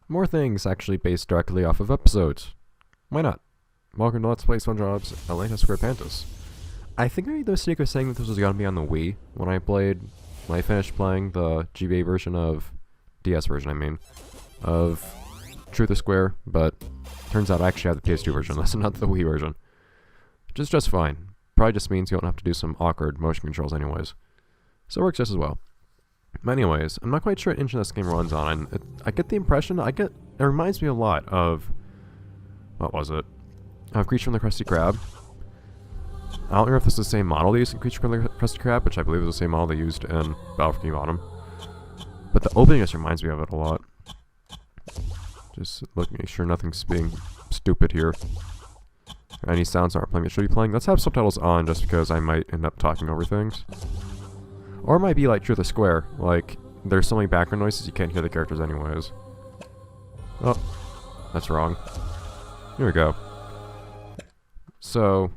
More things actually based directly off of episodes. Why not? Welcome to Let's Play Spongebob's Atlantis Squarepantis. I think I made the mistake of saying that this was going to be on the Wii when I finished playing the GBA version of, DS version I mean, of Truth or Square, but turns out I actually have the PS2 version, that's not the Wii version. Which is just fine. Probably just means you don't have to do some awkward motion controls anyways. So it works just as well. But anyways, I'm not quite sure what engine this game runs on, and I get the impression, it reminds me a lot of, what was it? Of Creature from the Krusty Krab. I don't know if this is the same model they used in Creature from the Krusty Krab, which I believe is the same model they used in Battle for King Bottom. But the opening just reminds me of it a lot. Just make sure nothing's being stupid here. Any sounds aren't playing that should be playing. Let's have subtitles on just because I might end up talking over things. Or it might be like Truth or Square, like there's so many background noises you can't hear the characters anyways. Oh, that's wrong. Here we go. So,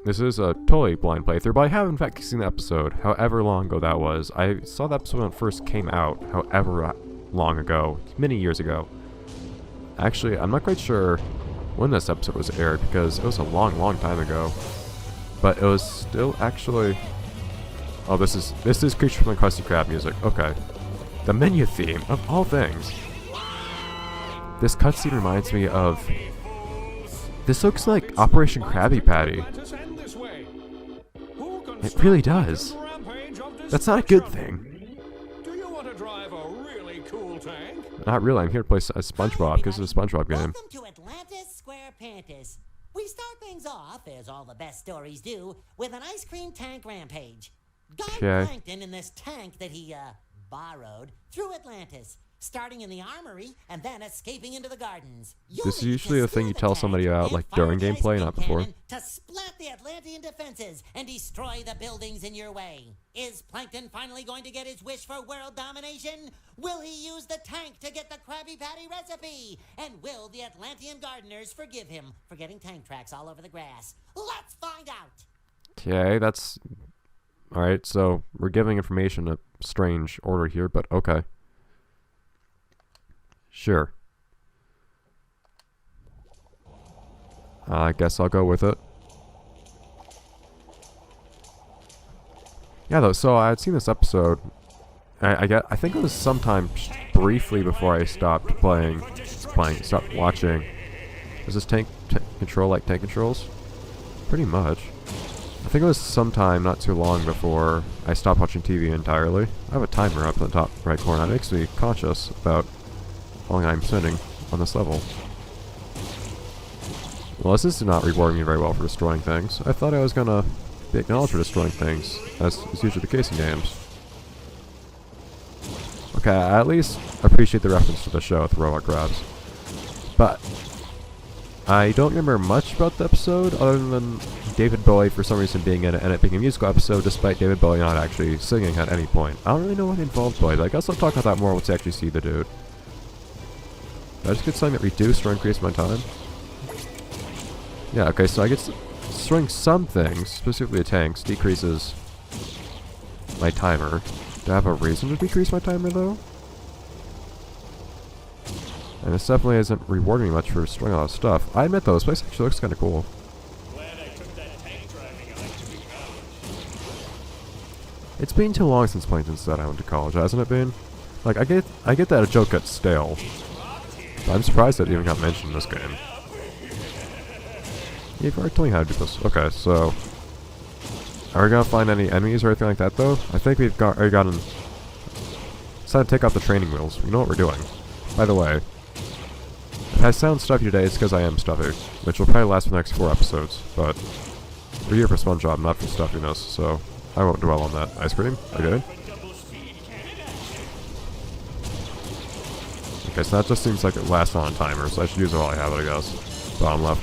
this is a totally blind playthrough, but I have in fact seen the episode, however long ago that was. I saw the episode when it first came out, however long ago, many years ago. Actually, I'm not quite sure when this episode was aired, because it was a long time ago. But it was still actually... Oh, this is Creature from the Krusty Krab music. Okay. The menu theme, of all things. This cutscene reminds me of... This looks like Operation Krabby Patty. It really does. That's not a good thing. Do you want to drive a really cool tank? Not really, I'm here to play a Spongebob, because it's a Spongebob game. Welcome to Atlantis Squarepantis. We start things off, as all the best stories do, with an ice cream tank rampage. Guide Plankton in this tank that he, borrowed through Atlantis, starting in the armory and then escaping into the gardens. This is usually a thing you tell somebody about, like, during gameplay, not before. To splat the Atlantean defenses and destroy the buildings in your way. Is Plankton finally going to get his wish for world domination? Will he use the tank to get the Krabby Patty recipe? And will the Atlantean gardeners forgive him for getting tank tracks all over the grass? Let's find out! Okay, that's... Alright, so we're giving information in a strange order here, but okay. Sure. I guess I'll go with it. Yeah, though, so I had seen this episode. I think it was sometime briefly before I stopped stopped watching. Does this tank control like tank controls? Pretty much. I think it was sometime not too long before I stopped watching TV entirely. I have a timer up in the top right corner. That makes me conscious about how long I'm spending on this level. Well, this is not rewarding me very well for destroying things. I thought I was gonna be acknowledged for destroying things, as is usually the case in games. Okay, I at least appreciate the reference to the show with robot grabs. But I don't remember much about the episode, other than David Bowie for some reason being in it, and it being a musical episode despite David Bowie not actually singing at any point. I don't really know what involved Bowie, but I guess I'll talk about that more once I actually see the dude. Did I just get something that reduced or increased my time? Yeah, okay, so I get destroying some things, specifically the tanks, decreases my timer. Do I have a reason to decrease my timer, though? And this definitely isn't rewarding me much for destroying a lot of stuff. I admit, though, this place actually looks kind of cool. It's been too long since Plankton said I went to college, hasn't it been? Like, I get that a joke gets stale. But I'm surprised that it even got mentioned in this game. You've already told me how to do this. Okay, so... Are we gonna find any enemies or anything like that, though? I think we've already gotten... Decided to take off the training wheels. We know what we're doing. By the way, if I sound stuffy today, it's because I am stuffy, which will probably last for the next 4 episodes, but we're here for Spongebob, not for stuffiness, so I won't dwell on that. Ice cream? Okay. Okay, so that just seems like it lasts on a timer, so I should use it while I have it, I guess. Bottom left.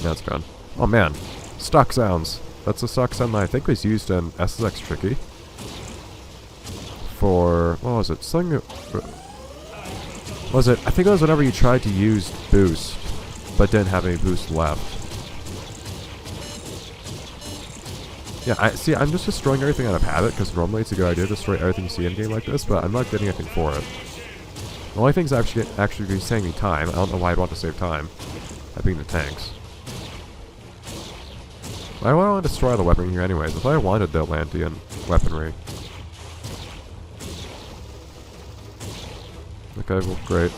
Yeah, it's gone. Oh man, stock sounds. That's a stock sound that I think was used in SSX Tricky. For, what was it? Something... Was it? I think it was whenever you tried to use boost, but didn't have any boost left. Yeah, I'm just destroying everything out of habit, because normally it's a good idea to destroy everything you see in a game like this, but I'm not getting anything for it. The only thing's actually saving me time. I don't know why I'd want to save time. That being the tanks. Why do I want to destroy the weaponry here anyways? I thought I wanted the Atlantean weaponry. Okay, well, great.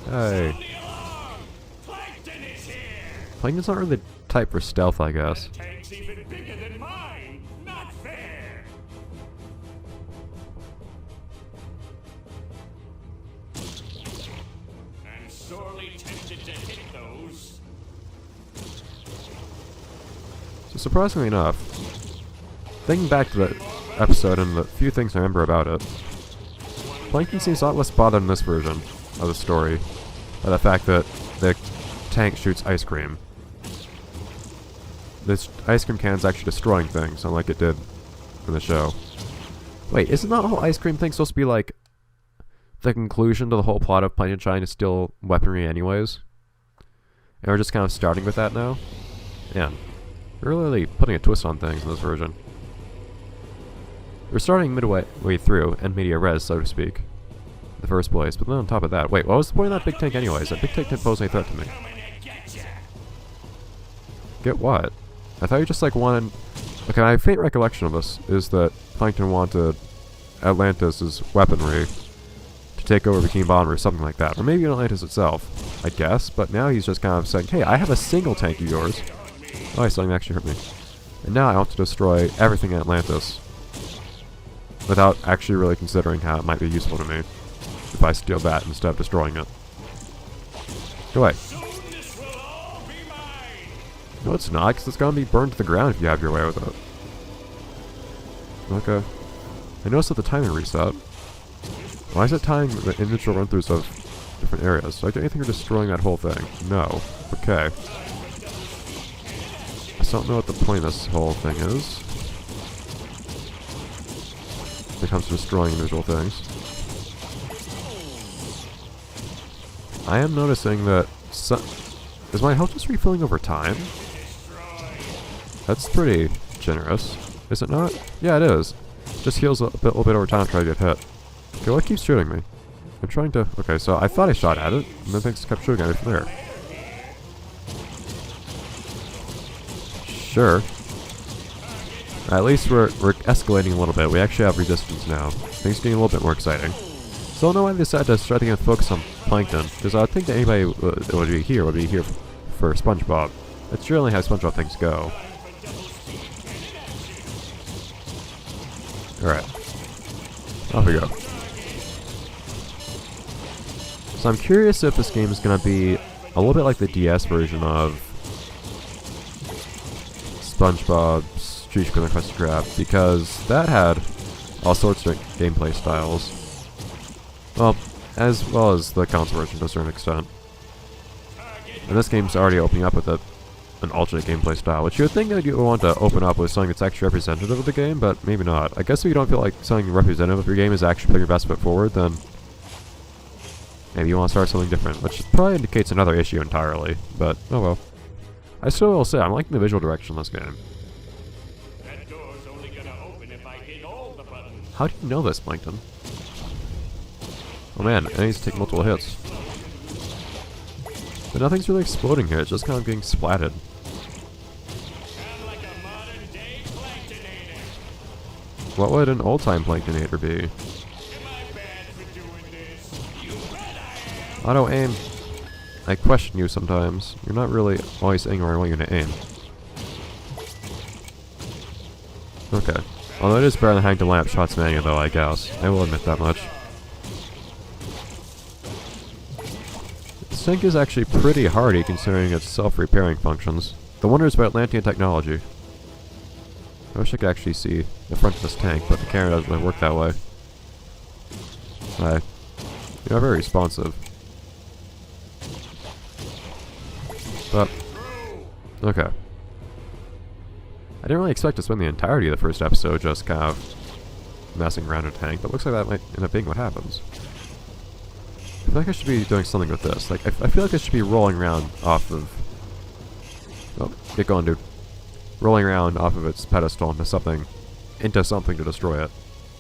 Hey. Plankton is here! Plankton's not really the type for stealth, I guess. The tank's even bigger than mine! Not fair! I'm sorely tempted to hit those. So surprisingly enough, thinking back to the episode and the few things I remember about it, Plankton seems a lot less bothered in this version of the story by the fact that the tank shoots ice cream. This ice cream can's actually destroying things, unlike it did in the show. Wait, isn't that whole ice cream thing supposed to be like the conclusion to the whole plot of Plankton trying to steal weaponry anyways? And we're just kind of starting with that now? Yeah. We're really putting a twist on things in this version. We're starting midway through, end media res, so to speak, in the first place. But then on top of that, wait, what was the point of that big tank anyways? That big tank didn't pose any threat to me. Get what? I thought you just like wanted... Okay, my faint recollection of this is that Plankton wanted Atlantis' weaponry to take over Bikini Bottom or something like that. Or maybe Atlantis itself, I guess. But now he's just kind of saying, hey, I have a single tank of yours. Oh, something actually hurt me. And now I want to destroy everything in Atlantis. Without actually really considering how it might be useful to me if I steal that instead of destroying it. Go away. No, it's not, because it's going to be burned to the ground if you have your way with it. Okay. I noticed that the timing reset. Why is it timing the individual run-throughs of different areas? Do I do anything for destroying that whole thing? No. Okay. I still don't know what the point of this whole thing is. When it comes to destroying individual things. I am noticing that is my health just refilling over time? That's pretty generous, is it not? Yeah, it is. Just heals a little bit over time to try to get hit. Okay, what keeps shooting me? I'm trying to... Okay, so I thought I shot at it, and then things kept shooting at me from there. Sure. At least we're escalating a little bit. We actually have resistance now. Things are getting a little bit more exciting. So I don't know why they decided to start to focus on Plankton, because I think that anybody would be here for Spongebob. That's generally how SpongeBob things go. Alright. Off we go. So I'm curious if this game is going to be a little bit like the DS version of SpongeBob's Street Square Quest to Grab, because that had all sorts of gameplay styles. Well as the console version to a certain extent. And this game's already opening up with an alternate gameplay style, which you would think that you would want to open up with something that's actually representative of the game, but maybe not. I guess if you don't feel like something representative of your game is actually putting your best foot forward, then maybe you want to start something different, which probably indicates another issue entirely, but oh well. I still will say, I'm liking the visual direction of this game. That door's only gonna open if I hit all the buttons. How do you know this, Plankton? Oh man, I need to take multiple hits. But nothing's really exploding here, it's just kind of getting splatted. I'm like a modern-day Planktonator. What would an old-time Planktonator be? Am I bad for doing this? You bet I am. Auto aim. I question you sometimes. You're not really always aiming where I want you to aim. Okay. Although it is better than having to line up shots manually though, I guess. I will admit that much. This tank is actually pretty hardy considering its self-repairing functions. The wonders about Atlantean technology. I wish I could actually see the front of this tank, but the camera doesn't really work that way. You're very responsive. But, okay. I didn't really expect to spend the entirety of the first episode just kind of messing around in a tank, but looks like that might end up being what happens. I feel like I should be doing something with this. Like, I feel like I should be rolling around off of... Oh, get going, dude. Rolling around off of its pedestal into something into something to destroy it.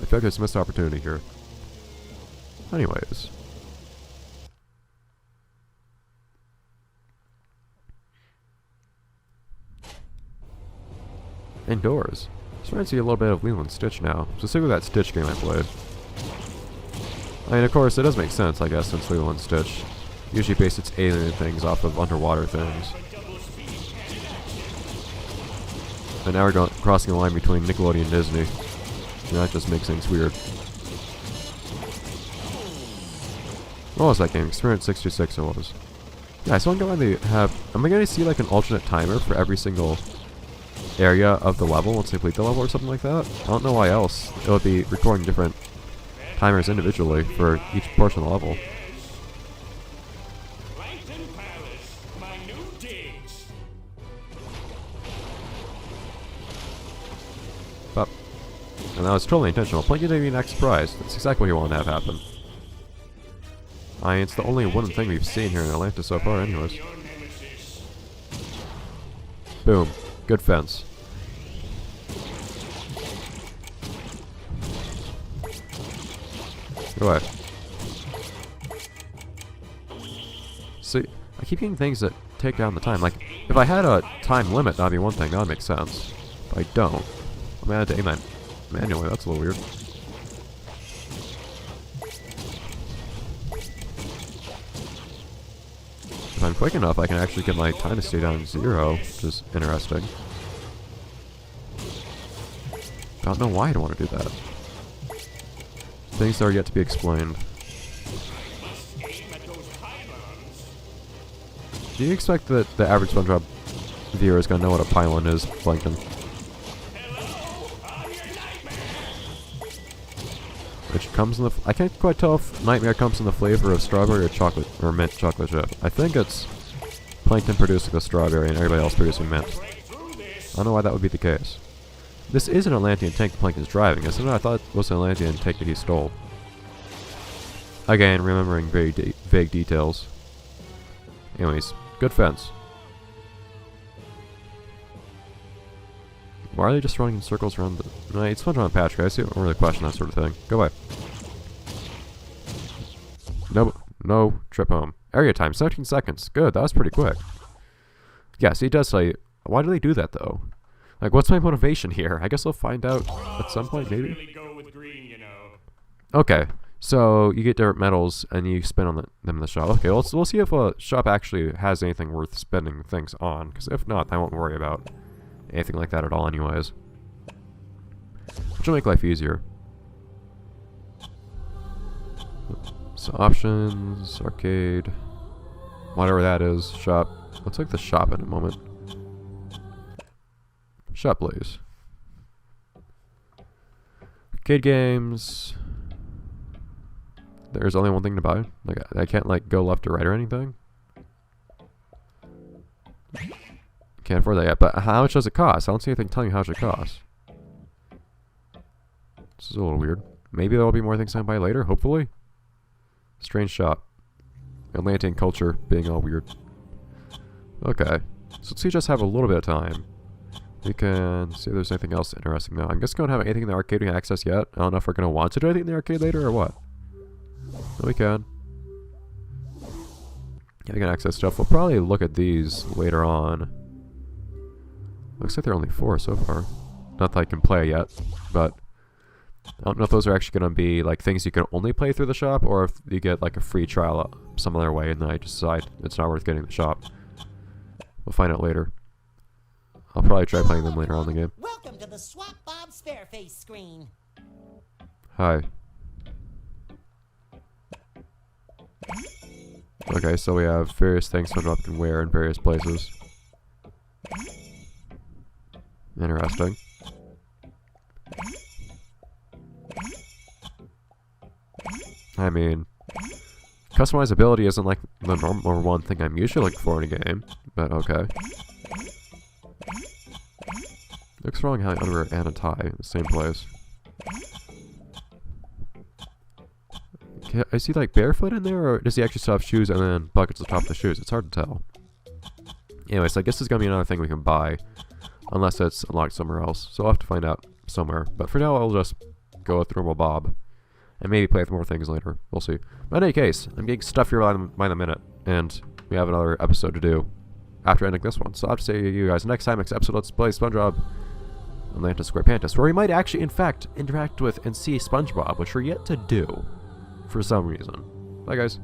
I feel like there's a missed opportunity here. Anyways. Indoors. Starting to see a little bit of Lilo and Stitch now. Specifically that Stitch game I played. I mean, of course, it does make sense, I guess, since Lilo and Stitch usually base its alien things off of underwater things. And now we're crossing the line between Nickelodeon and Disney. And that just makes things weird. What was that game? Experiment 66 it was. Yeah, so I'm going to have... Am I going to see like an alternate timer for every single area of the level once they complete the level or something like that? I don't know why else. It would be recording different timers individually for each portion of the level. Plankton Palace, my new digs. But, and that was totally intentional. Plankton didn't even act surprised. That's exactly what you want to have happen. I mean, it's the only wooden thing we've seen here in Atlantis so far anyways. Your nemesis. Boom. Good fence. Go ahead. See, I keep getting things that take down the time. Like, if I had a time limit, that'd be one thing. That would make sense. But I don't. I'm gonna have to aim that manually. That's a little weird. If I'm quick enough, I can actually get my time to stay down to 0, which is interesting. Don't know why I'd want to do that. Things that are yet to be explained. Must aim at those pylons. Do you expect that the average SpongeBob viewer is going to know what a pylon is, Plankton? Hello, I'm your nightmare. Which comes in the... I can't quite tell if Nightmare comes in the flavor of strawberry or chocolate, or mint chocolate chip. I think it's Plankton producing the strawberry and everybody else producing mint. Break through this. I don't know why that would be the case. This is an Atlantean tank that Plankton's driving, isn't it? I thought it was an Atlantean tank that he stole. Again, remembering very vague details. Anyways, good fence. Why are they just running in circles around the... No, it's SpongeBob and Patrick. I don't really question that sort of thing. Go away. No trip home. Area time, 17 seconds. Good, that was pretty quick. Yeah, see, it does say... Why do they do that, though? Like, what's my motivation here? I guess I'll find out at some point, maybe? Really go with green, you know. Okay, so you get different metals and you spend on them in the shop. Okay, we'll see if a shop actually has anything worth spending things on. Because if not, I won't worry about anything like that at all anyways. Which will make life easier. So options, arcade, whatever that is, shop. Let's take the shop in a moment. Shop, please. Arcade games. There's only one thing to buy. Like, I can't like go left or right or anything. Can't afford that yet. But how much does it cost? I don't see anything telling you how much it costs. This is a little weird. Maybe there will be more things I can buy later. Hopefully. Strange shop. Atlantean culture being all weird. Okay. So let's see, just have a little bit of time. We can see if there's anything else interesting now. I'm just going to have anything in the arcade we can access yet. I don't know if we're going to want to do anything in the arcade later or what. No, we can. Yeah, we can access stuff. We'll probably look at these later on. Looks like there are only 4 so far. Not that I can play yet, but I don't know if those are actually going to be like things you can only play through the shop, or if you get like a free trial some other way and then I decide it's not worth getting the shop. We'll find out later. I'll probably try playing them later on in the game. Welcome to the Swap Bob Spareface screen. Hi. Okay, so we have various things SpongeBob can wear in various places. Interesting. I mean, customizability isn't like the number one thing I'm usually looking for in a game, but okay. Looks wrong having underwear and a tie in the same place. Okay, is he like barefoot in there, or does he actually still have shoes and then buckets on top of the shoes? It's hard to tell. Anyways, I guess there's gonna be another thing we can buy, unless it's unlocked somewhere else. So I'll have to find out somewhere. But for now, I'll just go with normal Bob. And maybe play with more things later. We'll see. But in any case, I'm getting stuffier by the minute. And we have another episode to do after ending this one. So I'll have to see you guys next time. Next episode, let's play Spongebob Atlantis Squarepantis, where we might actually, in fact, interact with and see Spongebob, which we're yet to do for some reason. Bye, guys.